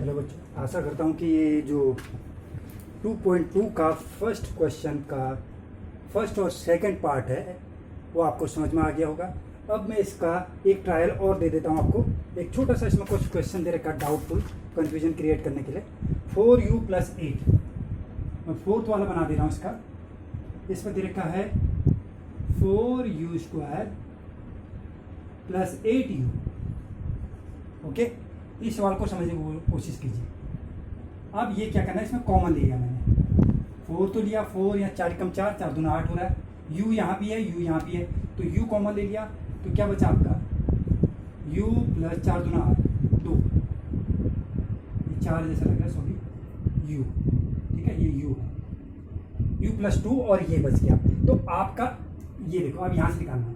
Hello बच्चों, आशा करता हूँ कि ये जो 2.2 का फर्स्ट क्वेश्चन का फर्स्ट और सेकंड पार्ट है वो आपको समझ में आ गया होगा। अब मैं इसका एक ट्रायल और दे देता हूँ आपको। एक छोटा सा इसमें कुछ क्वेश्चन दे रखा है डाउटफुल, कन्फ्यूजन क्रिएट करने के लिए। 4u + 8 मैं फोर्थ वाला बना दे रहा हूँ इसका। इसमें दे रखा है 4u² + 8u। ओके, इस सवाल को समझने की कोशिश कीजिए। अब ये क्या करना है, इसमें कॉमन ले लिया मैंने। 4 तो लिया, 4 या 4 कम 4, 4 दूना 8 हो रहा है। u यहाँ भी है, u यहाँ भी है, तो u कॉमन ले लिया तो क्या बचा आपका u + 4 दूना 8 2। ये 4 जैसा लग रहा है, सॉरी u, ठीक है, ये u है, u + 2 और ये बच गया। तो आपका ये देखो, अब यहाँ से निकालना है।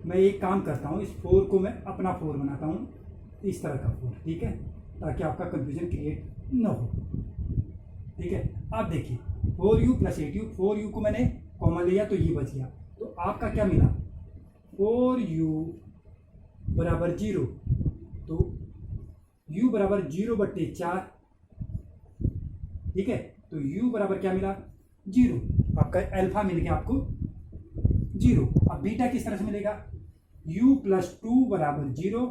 मैं एक काम करता हूँ, इस 4 को मैं अपना 4 बनाता हूँ, इस तरह का 4, ठीक है, ताकि आपका कंफ्यूजन क्रिएट न हो। ठीक है, अब देखिए 4u + 8u, 4u को मैंने कॉमन लिया तो ये बच गया। तो आपका क्या मिला, 4u = 0, तो u = 0/4, ठीक है, तो u बराबर क्या मिला 0। आपका अल्फा मिल गया आपको 0। अब बीटा किस तरह से मिलेगा, u + 2 = 0,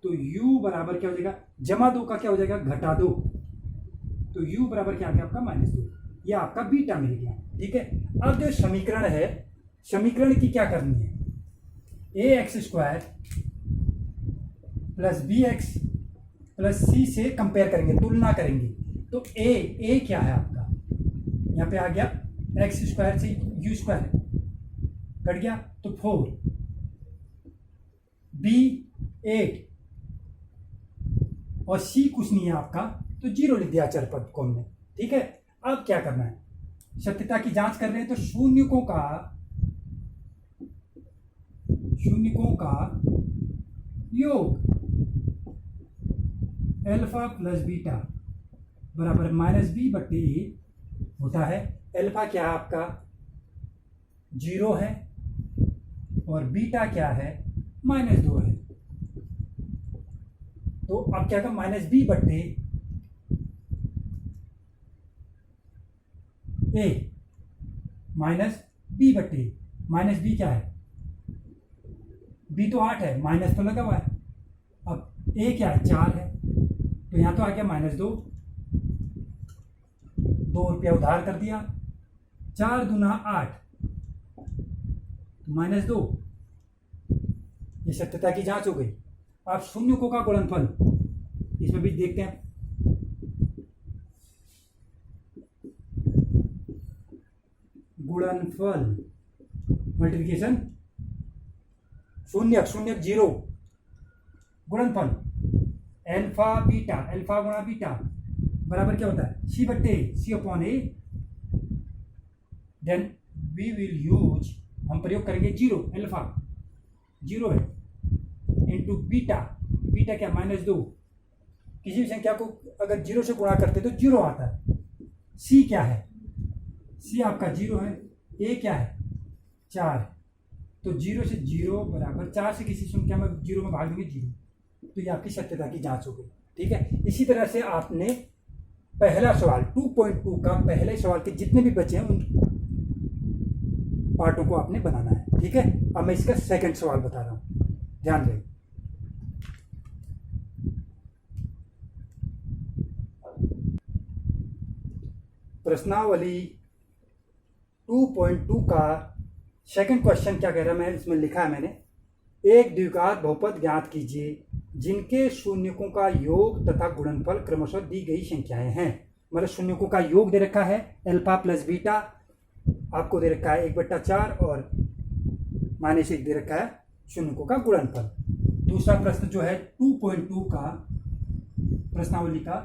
तो u बराबर क्या हो जाएगा, जमा 2 का क्या हो जाएगा, घटा 2, तो u बराबर क्या आ गया आपका -2। ये आपका बीटा मिल गया। ठीक है, अब जो समीकरण है, समीकरण की क्या करनी है, ax² + bx + c से कंपेयर करेंगे, तुलना करेंगे। तो a क्या है आपका, यहाँ पे आ गया x² से u² कट गया तो 4, b 8 और c कुछ नहीं है आपका, तो 0 लिख दिया चर पद को हमने। ठीक है, अब क्या करना है, सत्यता की जांच कर रहे हैं, तो शून्यकों का योग अल्फा + बीटा बराबर -b/a होता है। अल्फा क्या है आपका 0 है और बीटा क्या है -2 है। तो अब क्या होगा, -b/a -b/a, -b क्या है, b तो 8 है, माइनस तो लगा हुआ है। अब a क्या है 4 है, तो यहां तो आ गया -2, 2 रुपया उधार कर दिया, 4 दूना 8 -2। ये सत्यता की जांच हो गई। अब शून्यकों का गुणनफल इसमें भी देखते हैं। गुणनफल मल्टीप्लिकेशन, शून्य 0, गुणनफल अल्फा बीटा, अल्फा गुणा बीटा बराबर क्या होता है c/a। Then we will use, हम प्रयोग करेंगे 0, अल्फा 0 है, इंटू बीटा, बीटा क्या -2। किसी भी संख्या को अगर 0 से गुणा करते तो 0 आता है। c क्या है, c आपका 0 है, a क्या है 4, तो 0 से 0 बराबर 4 से किसी संख्या में 0 में भाग देंगे 0। तो ये आपकी सत्यता की जांच हो गई। ठीक है, इसी तरह से आपने पहला सवाल 2.2 का पहले सवाल के जितने भी बचे हैं उन पार्टों को आपने बनाना है। ठीक है, अब मैं इसका सेकंड सवाल बता रहा हूं, ध्यान दें। प्रश्नावली 2.2 का सेकंड क्वेश्चन क्या कह रहा है, मैं इसमें लिखा है मैंने, एक द्विघात बहुपद ज्ञात कीजिए जिनके शून्यकों का योग तथा गुणनफल क्रमशः दी गई संख्याएं हैं। मतलब शून्यकों का योग दे रखा है अल्फा + बीटा, आपको दे रखा है 1/4 और -1 दे रखा है शून्यकों का गुणनफल। दूसरा प्रश्न जो है 2.2 का प्रश्नावली का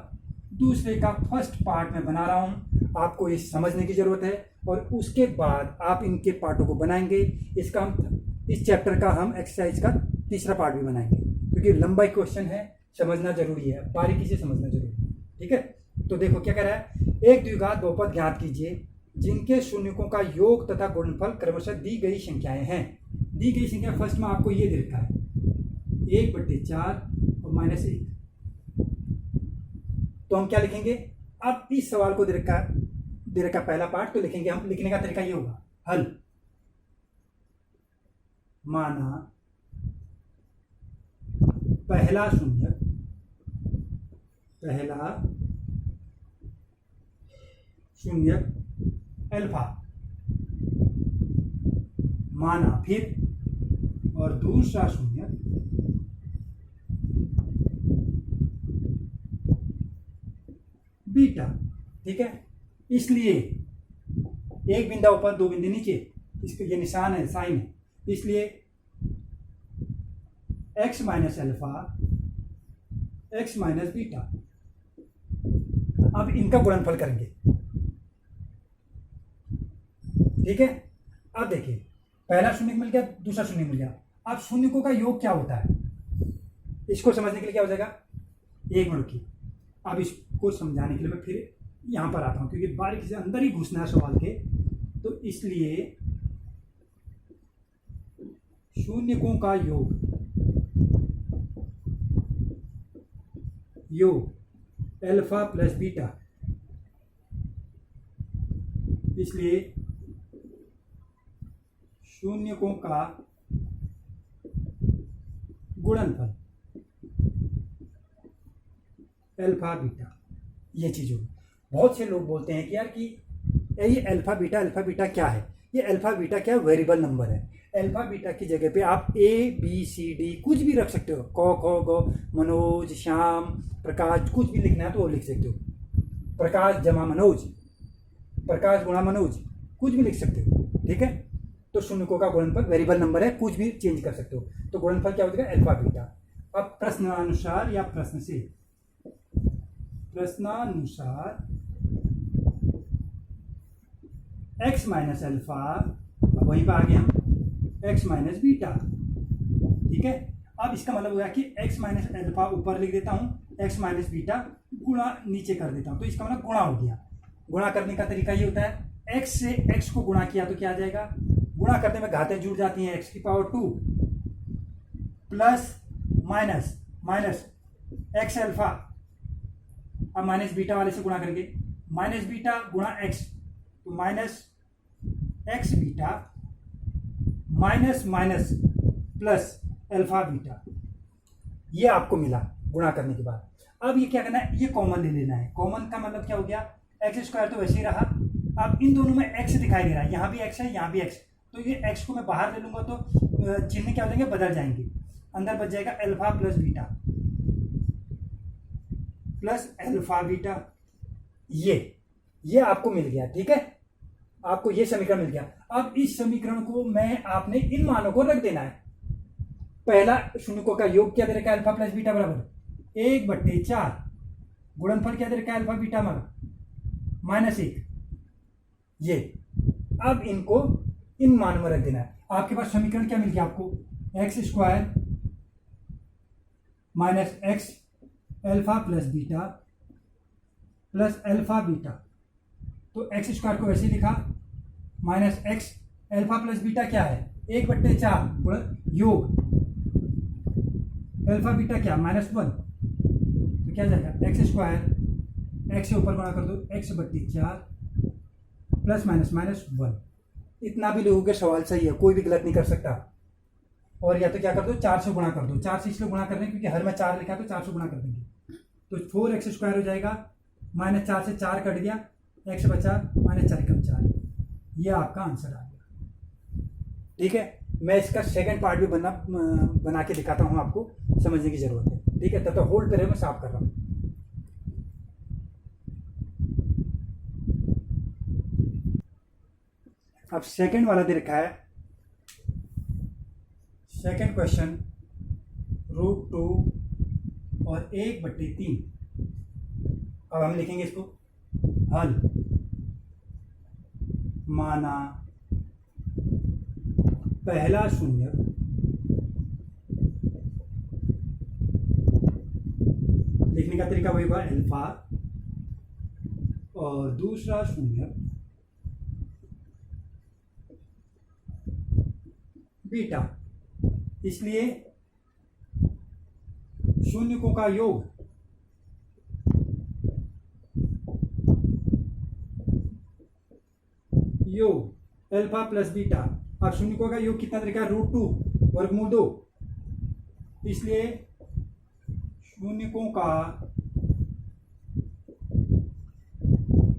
दूसरे का फर्स्ट पार्ट में बना रहा हूं, आपको ये समझने की जरूरत है और उसके बाद आप इनके पार्टों को बनाएंगे। इसका हम इस चैप्टर का हम एक्सरसाइज का तीसरा पार्ट भी बनाएंगे, क्योंकि लंबा क्वेश्चन है, समझना जरूरी है, बारीकी से समझना जरूरी है। ठीक है, तो देखो क्या कह रहा है, एक द्विघात बहुपद ज्ञात कीजिए जिनके शून्यकों का योग तथा गुणनफल क्रमशः दी गई संख्याएं हैं। दी गई संख्या फर्स्ट में आपको ये दे रखा है 1/4 और -1। तो हम क्या लिखेंगे, अब इस सवाल को दे रखा पहला पार्ट, तो लिखेंगे हम, लिखने का तरीका ये होगा, हल माना पहला शून्य अल्फा, माना फिर, और दूसरा शून्य बीटा। ठीक है, इसलिए एक बिंदा ऊपर दो बिंदु नीचे, इसके ये निशान है, साइन है, इसलिए x minus alpha x minus beta. अब इनका गुणनफल करेंगे। ठीक है, अब देखिए पहला शून्य मिल गया, दूसरा शून्य मिल गया। अब शून्यकों का योग क्या होता है, इसको समझने के लिए क्या हो जाएगा, एक मिनट की। अब इसको समझाने के लिए मैं फिर यहां पर आता हूं, क्योंकि बारीकी से अंदर ही घुसना है सवाल के, तो इसलिए शून्यकों का योग अल्फा प्लस बीटा, इसलिए शून्यकों का गुणनफल अल्फा बीटा, ये चीज होगी। बहुत से लोग बोलते हैं कि यार कि ये अल्फा बीटा क्या है, ये अल्फा बीटा क्या वेरिएबल नंबर है। अल्फा बीटा की जगह पे आप ए बी सी डी कुछ भी रख सकते हो, क ख ग, मनोज श्याम प्रकाश, कुछ भी लिखना है तो वो लिख सकते हो। प्रकाश जमा मनोज, प्रकाश गुणा मनोज, कुछ भी लिख सकते हो। ठीक है, तो शून्यकों का गुणनफल वेरिएबल नंबर है, कुछ भी चेंज कर सकते हो, तो गुणनफल क्या हो जाएगा, अल्फा बीटा। अब प्रश्नानुसार या प्रश्नानुसार x माइनस अल्फा, वहीं पर आ गए हम, x माइनस बीटा। ठीक है, अब इसका मतलब हुआ कि x माइनस अल्फा ऊपर लिख देता हूं, x माइनस बीटा गुणा नीचे कर देता हूं, तो इसका मतलब गुणा हो गया। गुणा करने का तरीका ये होता है, x से x को गुणा किया तो क्या आ जाएगा, गुणा करने में घातें जुड़ जाती हैं, x की power 2 plus minus x alpha, अब माइनस बीटा वाले से गुणा करके माइनस बीटा गुणा x, तो minus x beta minus plus alpha beta, ये आपको मिला गुणा करने के बाद। अब ये क्या करना है, ये कॉमन ले लेना है। कॉमन का मतलब क्या हो गया, एक्स स्क्वायर तो वैसे ही रहा, अब इन दोनों में x दिखाई दे रहा है, यहाँ भी x है यहाँ भी x, तो ये x को मैं बाहर ले लूंगा तो चिन्ह क्या हो जाएंगे, बदल जाएंगे। अंदर बच जाएगा अल्फा प्लस अल्फा बीटा, ये आपको मिल गया। ठीक है, आपको ये समीकरण मिल गया। अब इस समीकरण को मैं आपने इन मानों को रख देना है। पहला शून्यकों का योग क्या दे रखा है, अल्फा प्लस बीटा बराबर 1/4, गुणनफल क्या दे रखा है, अल्फा बीटा -1, ये। अब इनको इन मान में रख देना है। आपके पास समीकरण क्या मिल गया, आपको x square minus x alpha plus beta plus alpha beta, तो एक्स स्क्वायर को ऐसे लिखा minus x alpha plus beta क्या है 1/4 योग अल्फा बीटा क्या -1, तो क्या जाएगा एक्स स्क्वायर, एक्स से ऊपर गुणा कर दो x/4 प्लस -1। इतना भी लोगों के सवाल सही है, कोई भी गलत नहीं कर सकता। और या तो क्या कर दो 4 से गुणा कर दो, 4 से इसलिए गुणा कर दें क्योंकि हर में 4 लिखा है तो 4 से गुणा कर देंगे, तो 4x² हो जाएगा, -4 से 4 कट गया, x बचा -4 ये आपका आंसर आ गया। ठीक है, मैं इसका सेकंड पार्ट भी बना के दिखाता हूं, आपको समझने की जरूरत है। ठीक है, तब तक होल्ड पे रहे, मैं साफ कर रहा हूं। अब सेकंड वाला दे रखा है, सेकंड क्वेश्चन √2 और 1/3। अब हम लिखेंगे इसको हल माना पहला शून्य लिखने का तरीका वही हुआ अल्फा, और दूसरा शून्य बीटा, इसलिए शून्यकों का yoga yoga alpha plus beta. अब शून्यकों का योग कितना तरीका है, √2 वर्गमूल 2, इसलिए शून्यकों का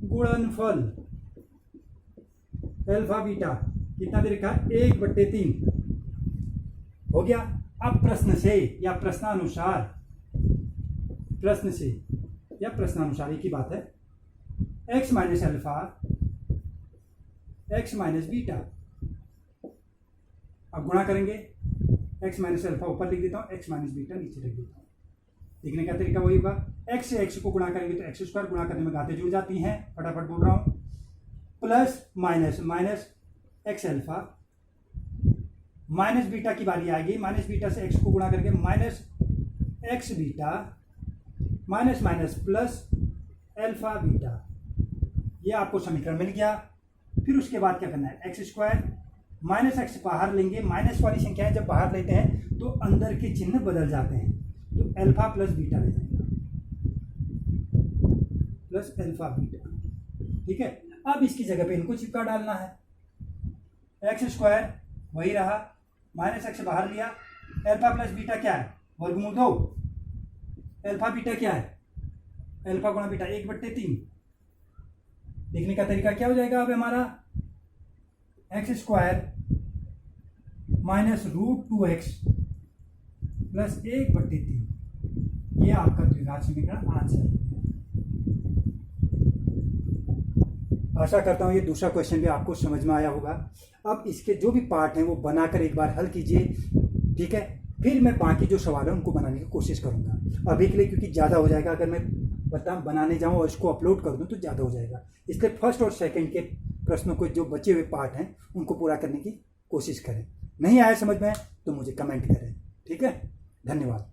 गुणनफल अल्फा बीटा कितना दे रखा है, 1/3 हो गया। अब प्रश्न से या प्रश्नानुसार एक ही बात है, x minus alpha x minus beta. अब गुणा करेंगे, x माइनस अल्फा ऊपर लिख देता हूँ, x माइनस बीटा नीचे लिख देता हूँ। लिखने का तरीका वही होगा, x से x को गुणा करेंगे तो x स्क्वायर, गुणा करने में घातें जुड़ जाती हैं, फटाफट बोल रहा हूँ, plus minus minus x alpha minus beta की बारी आएगी, माइनस बीटा से x को गुणा करके minus x beta minus minus plus alpha beta. ये आपको समीकरण मिल गया। फिर उसके बाद क्या करना है, एक्स स्क्वायर माइनस एक्स बाहर लेंगे, माइनस वाली संख्याएं जब बाहर लेते हैं तो अंदर के चिन्ह बदल जाते हैं, तो अल्फा प्लस बीटा ले जाएगा, प्लस अल्फा बीटा। ठीक है, अब इसकी जगह पे इनको चिपका डालना है, एक्स स्क्वायर वही रहा, माइनस एक्स बाहर लिया, अल्फा प्लस बीटा क्या है, वर्गमूल 2, अल्फा बीटा क्या है, अल्फा गुणा बीटा 1/3। लिखने का तरीका क्या हो जाएगा अब हमारा, x square minus √2x plus 1/3। ये आपका द्विघात समीकरण आंसर है। आशा करता हूँ ये दूसरा क्वेश्चन भी आपको समझ में आया होगा। अब इसके जो भी पार्ट हैं वो बनाकर एक बार हल कीजिए, ठीक है, फिर मैं बाकी जो सवाल है उनको बनाने की कोशिश करूंगा। अभी के लिए क्योंकि ज़्यादा हो जाएगा, अगर मैं बनाने जाऊँ और इसको अपलोड कर दूँ तो ज़्यादा हो जाएगा, इसलिए फर्स्ट और सेकंड के प्रश्नों को जो बचे हुए पार्ट हैं उनको पूरा करने की कोशिश करें। नहीं आया समझ में तो मुझे कमेंट करें, ठीक है। धन्यवाद।